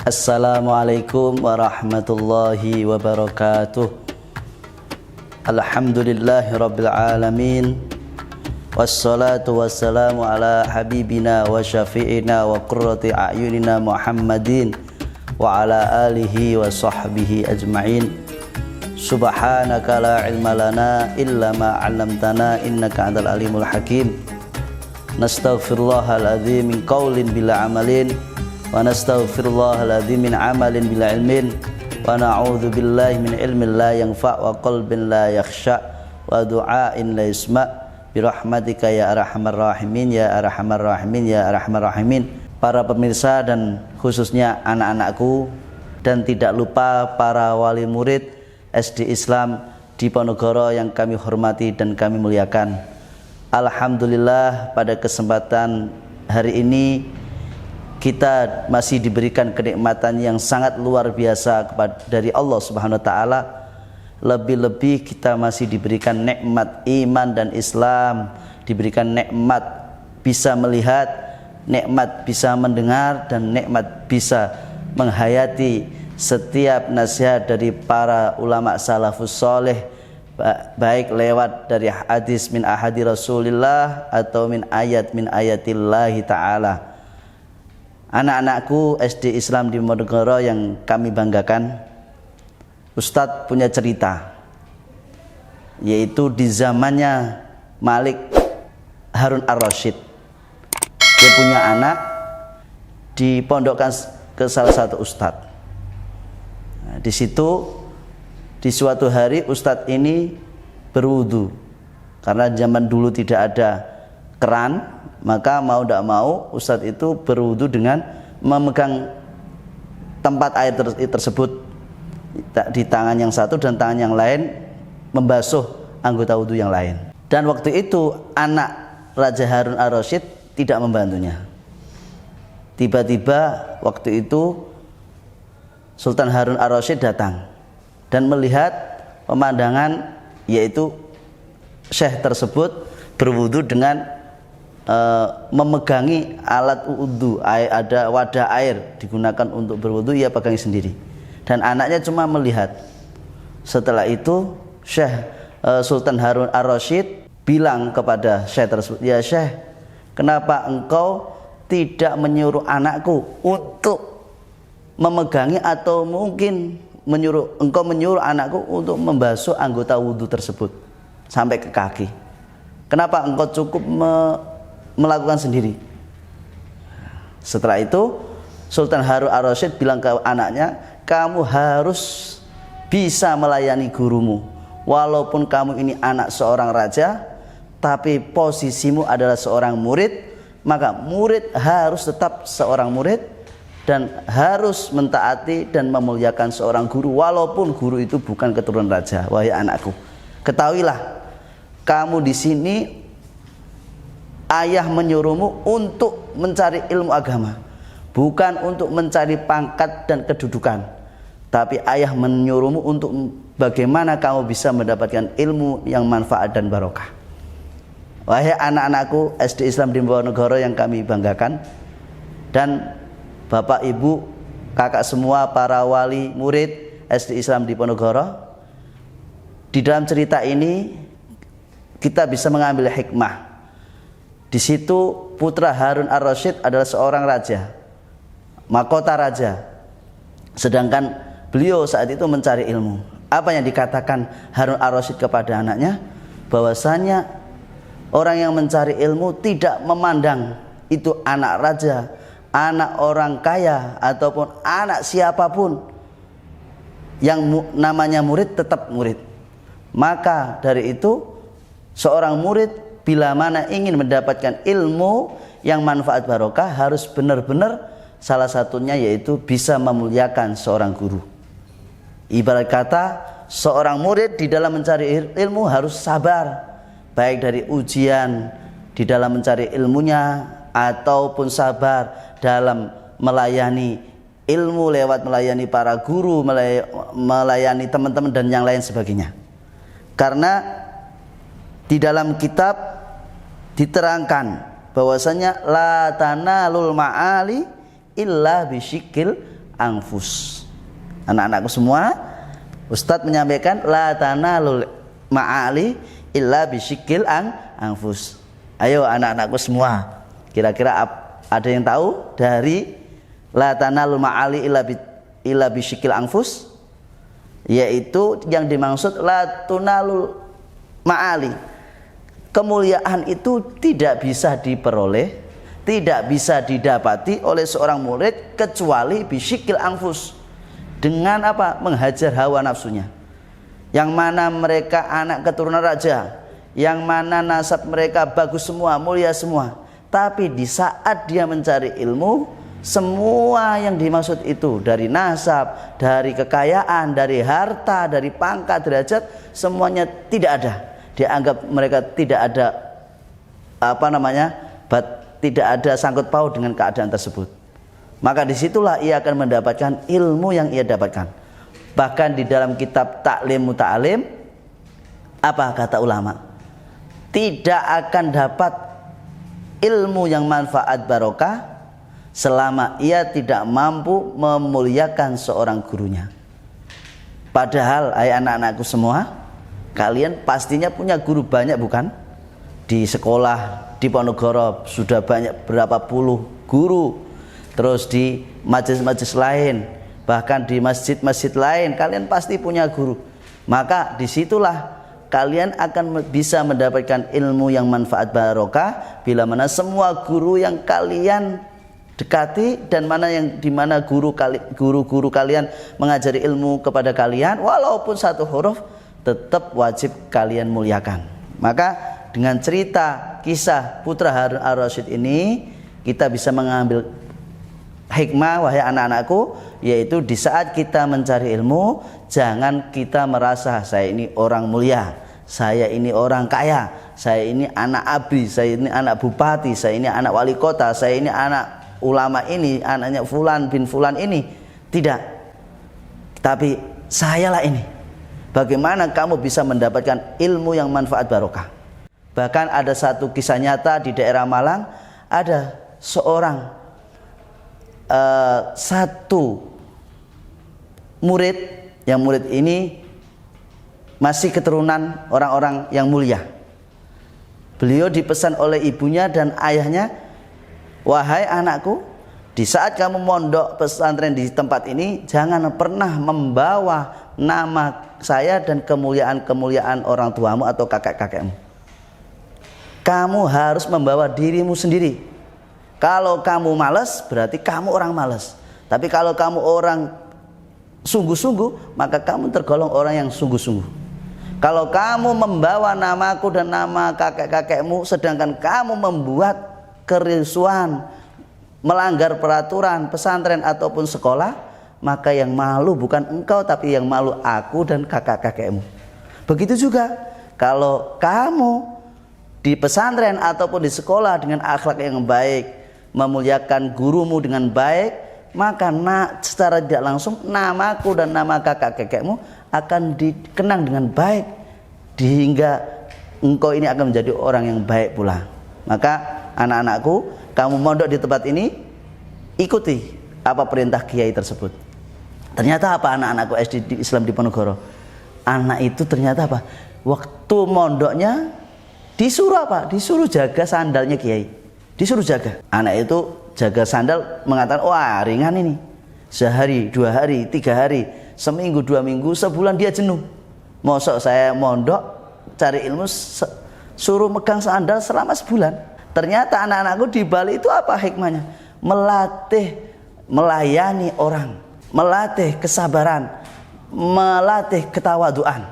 Assalamualaikum warahmatullahi wabarakatuh. Alhamdulillahi rabbil alamin. Wassalatu wassalamu ala habibina wa syafi'ina wa qurrati a'yunina Muhammadin wa ala alihi wa sahbihi ajma'in. Subhanaka la ilma lana illa ma 'allamtana innaka antal alimul hakim. Nastaghfirullahal azim min qaulin bila amalin wa nastaghfirullahal azim min amalin bila ilmin wa na'udzu billahi min ilmin la yanfa' wa qalbin la yakhsha wa du'ain la yasma' bi rahmatika ya arhamar rahimin ya arhamar rahimin ya arhamar rahimin. Para pemirsa dan khususnya anak-anakku, dan tidak lupa para wali murid SD Islam di Ponorogo yang kami hormati dan kami muliakan. Alhamdulillah, pada kesempatan hari ini kita masih diberikan kenikmatan yang sangat luar biasa dari Allah Subhanahu wa taala. Lebih-lebih kita masih diberikan nikmat iman dan Islam, diberikan nikmat bisa melihat, nikmat bisa mendengar, dan nikmat bisa menghayati setiap nasihat dari para ulama salafus soleh, baik lewat dari hadis min ahadi Rasulillah atau min ayatillahi ta'ala. Anak-anakku SD Islam di Ponorogo yang kami banggakan, Ustadz punya cerita, yaitu di zamannya Malik Harun Ar-Rasyid. Dia punya anak, dipondokkan ke salah satu ustadz. Nah, di situ di suatu hari ustadz ini berwudu, karena zaman dulu tidak ada keran, maka mau tidak mau ustadz itu berwudu dengan memegang tempat air tersebut di tangan yang satu dan tangan yang lain membasuh anggota wudu yang lain. Dan waktu itu anak Raja Harun Ar-Rasyid tidak membantunya. Tiba-tiba waktu itu Sultan Harun Ar-Rasyid datang dan melihat pemandangan, yaitu syekh tersebut berwudu dengan memegangi alat wudu, ada wadah air digunakan untuk berwudu, ia pegangi sendiri, dan anaknya cuma melihat. Setelah itu Syekh Sultan Harun Ar-Rasyid bilang kepada syekh tersebut, "Ya syekh, kenapa engkau tidak menyuruh anakku untuk memegangi, atau mungkin engkau menyuruh anakku untuk membasuh anggota wudu tersebut sampai ke kaki? Kenapa engkau cukup melakukan sendiri?" Setelah itu Sultan Harun Ar-Rasyid bilang ke anaknya, "Kamu harus bisa melayani gurumu. Walaupun kamu ini anak seorang raja, tapi posisimu adalah seorang murid, maka murid harus tetap seorang murid dan harus mentaati dan memuliakan seorang guru, walaupun guru itu bukan keturunan raja. Wahai anakku, ketahuilah, kamu di sini ayah menyuruhmu untuk mencari ilmu agama, bukan untuk mencari pangkat dan kedudukan, tapi ayah menyuruhmu untuk bagaimana kamu bisa mendapatkan ilmu yang manfaat dan barokah." Wahai anak-anakku SD Islam di Ponorogo yang kami banggakan, dan bapak ibu kakak semua para wali murid SD Islam di Ponorogo, di dalam cerita ini kita bisa mengambil hikmah. Di situ putra Harun Ar-Rasyid adalah seorang raja, mahkota raja, sedangkan beliau saat itu mencari ilmu. Apa yang dikatakan Harun Ar-Rasyid kepada anaknya? Bahwasanya orang yang mencari ilmu tidak memandang itu anak raja, anak orang kaya, ataupun anak siapapun, yang namanya murid tetap murid. Maka dari itu seorang murid bila mana ingin mendapatkan ilmu yang manfaat barokah, harus benar-benar salah satunya yaitu bisa memuliakan seorang guru. Ibarat kata, seorang murid di dalam mencari ilmu harus sabar, baik dari ujian di dalam mencari ilmunya, ataupun sabar dalam melayani ilmu lewat melayani para guru, melayani teman-teman dan yang lain sebagainya. Karena di dalam kitab diterangkan bahwasanya la tanalul ma'ali illa bisyikil anfus. Anak-anakku semua, Ustadz menyampaikan la tanalul ma'ali illa bisyikil anfus. Ayo anak-anakku semua, kira-kira ada yang tahu dari la tanalul ma'ali illa bisyikil anfus? Yaitu yang dimaksud la tunalul ma'ali, kemuliaan itu tidak bisa diperoleh, tidak bisa didapati oleh seorang murid kecuali bisyikil anfus, dengan apa? Menghajar hawa nafsunya. Yang mana mereka anak keturunan raja, yang mana nasab mereka bagus semua, mulia semua, tapi di saat dia mencari ilmu, semua yang dimaksud itu dari nasab, dari kekayaan, dari harta, dari pangkat, derajat, semuanya tidak ada. Dianggap mereka tidak ada tidak ada sangkut paut dengan keadaan tersebut. Maka disitulah ia akan mendapatkan ilmu yang ia dapatkan. Bahkan di dalam kitab Ta'lim Muta'alim, apa kata ulama? Tidak akan dapat ilmu yang manfaat barokah selama ia tidak mampu memuliakan seorang gurunya. Padahal anak-anakku semua, kalian pastinya punya guru banyak bukan? Di sekolah, di Ponorogo sudah banyak berapa puluh guru. Terus di majelis-majelis lain, bahkan di masjid-masjid lain, kalian pasti punya guru. Maka disitulah kalian akan bisa mendapatkan ilmu yang manfaat barokah bila mana semua guru yang kalian dekati dan dimana guru-guru kalian mengajari ilmu kepada kalian, walaupun satu huruf tetap wajib kalian muliakan. Maka dengan cerita kisah Putra Harun Ar-Rasyid ini kita bisa mengambil hikmah, wahai anak-anakku, yaitu di saat kita mencari ilmu, jangan kita merasa saya ini orang mulia, saya ini orang kaya, saya ini anak abri, saya ini anak bupati, saya ini anak wali kota, saya ini anak ulama ini, anaknya fulan bin fulan ini. Tidak. Tapi sayalah ini. Bagaimana kamu bisa mendapatkan ilmu yang manfaat barokah? Bahkan ada satu kisah nyata di daerah Malang, ada seorang satu murid, yang murid ini masih keturunan orang-orang yang mulia. Beliau dipesan oleh ibunya dan ayahnya, wahai anakku, di saat kamu mondok pesantren di tempat ini, jangan pernah membawa nama saya dan kemuliaan-kemuliaan orang tuamu atau kakek-kakekmu. Kamu harus membawa dirimu sendiri. Kalau kamu malas, berarti kamu orang malas. Tapi kalau kamu orang sungguh-sungguh, maka kamu tergolong orang yang sungguh-sungguh. Kalau kamu membawa namaku dan nama kakek-kakekmu, sedangkan kamu membuat kerusuhan, melanggar peraturan pesantren ataupun sekolah, maka yang malu bukan engkau, tapi yang malu aku dan kakak-kakekmu. Begitu juga kalau kamu di pesantren ataupun di sekolah dengan akhlak yang baik, memuliakan gurumu dengan baik, maka secara tidak langsung namaku dan nama kakak-kakekmu akan dikenang dengan baik, hingga engkau ini akan menjadi orang yang baik pula. Maka anak-anakku, kamu mondok di tempat ini, ikuti apa perintah kiai tersebut. Ternyata apa anak-anakku SD di Islam di Ponorogo? Anak itu ternyata apa? Waktu mondoknya disuruh apa? Disuruh jaga sandalnya kiai. Disuruh jaga. Anak itu jaga sandal, mengatakan, wah ringan ini. Sehari, 2 hari, 3 hari, seminggu, 2 minggu, sebulan dia jenuh. Mosok saya mondok cari ilmu suruh megang sandal selama sebulan. Ternyata anak-anakku di Bali itu apa hikmahnya? Melatih, melayani orang, melatih kesabaran, melatih ketawaduan.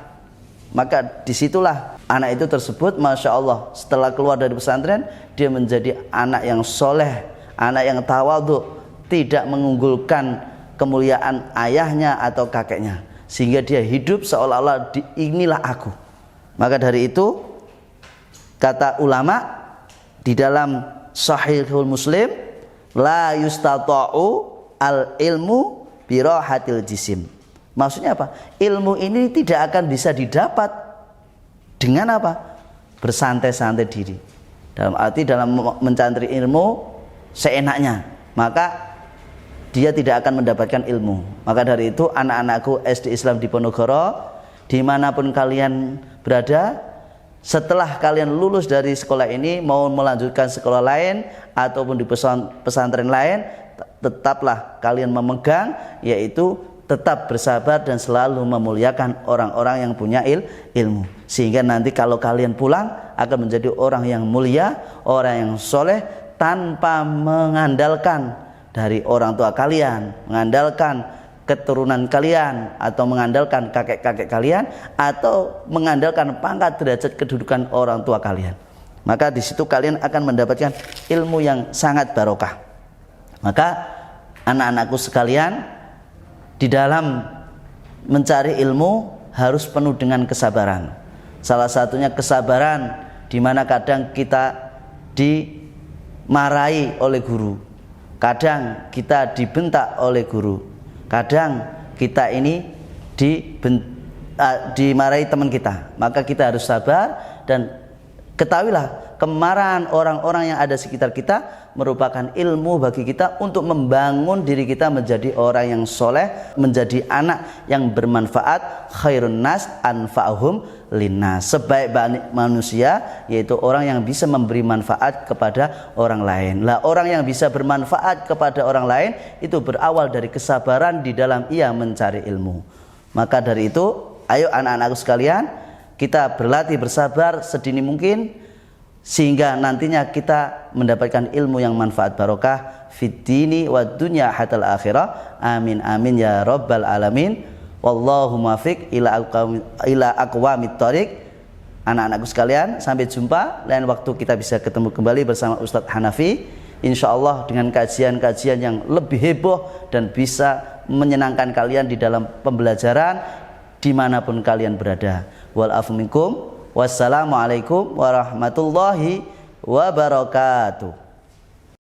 Maka disitulah anak itu tersebut, Masya Allah, setelah keluar dari pesantren, dia menjadi anak yang soleh, anak yang tawadu, tidak mengunggulkan kemuliaan ayahnya atau kakeknya, sehingga dia hidup seolah-olah inilah aku. Maka dari itu kata ulama di dalam Sahihul Muslim, la yustata'u al ilmu birahatil jisim. Maksudnya apa? Ilmu ini tidak akan bisa didapat dengan apa? Bersantai-santai diri. Dalam arti dalam mencari ilmu seenaknya. Maka dia tidak akan mendapatkan ilmu. Maka dari itu anak-anakku SD Islam di Ponorogo, dimanapun kalian berada, setelah kalian lulus dari sekolah ini mau melanjutkan sekolah lain ataupun di pesantren lain, tetaplah kalian memegang, yaitu tetap bersabar dan selalu memuliakan orang-orang yang punya ilmu, sehingga nanti kalau kalian pulang akan menjadi orang yang mulia, orang yang soleh, tanpa mengandalkan dari orang tua kalian, mengandalkan keturunan kalian, atau mengandalkan kakek-kakek kalian, atau mengandalkan pangkat derajat kedudukan orang tua kalian. Maka di situ kalian akan mendapatkan ilmu yang sangat barokah. Maka anak-anakku sekalian, di dalam mencari ilmu harus penuh dengan kesabaran. Salah satunya kesabaran di mana kadang kita dimarahi oleh guru, kadang kita dibentak oleh guru, kadang kita ini dimarahi teman kita. Maka kita harus sabar dan ketahuilah kemarahan orang-orang yang ada sekitar kita merupakan ilmu bagi kita untuk membangun diri kita menjadi orang yang soleh, menjadi anak yang bermanfaat. Khairun nas anfa'uhum linnas, sebaik-baik manusia yaitu orang yang bisa memberi manfaat kepada orang lain. Lah, orang yang bisa bermanfaat kepada orang lain itu berawal dari kesabaran di dalam ia mencari ilmu. Maka dari itu, ayo anak-anakku sekalian, kita berlatih bersabar sedini mungkin, sehingga nantinya kita mendapatkan ilmu yang manfaat barokah fid dini wad dunya hatal akhirah. Amin amin ya rabbal alamin. Wallahu muwaffiq ila aqwamit thoriq. Anak-anakku sekalian, sampai jumpa lain waktu, kita bisa ketemu kembali bersama Ustadz Hanafi, insyaallah dengan kajian-kajian yang lebih heboh dan bisa menyenangkan kalian di dalam pembelajaran dimanapun kalian berada. Wal afu minkum. Wassalamualaikum warahmatullahi wabarakatuh.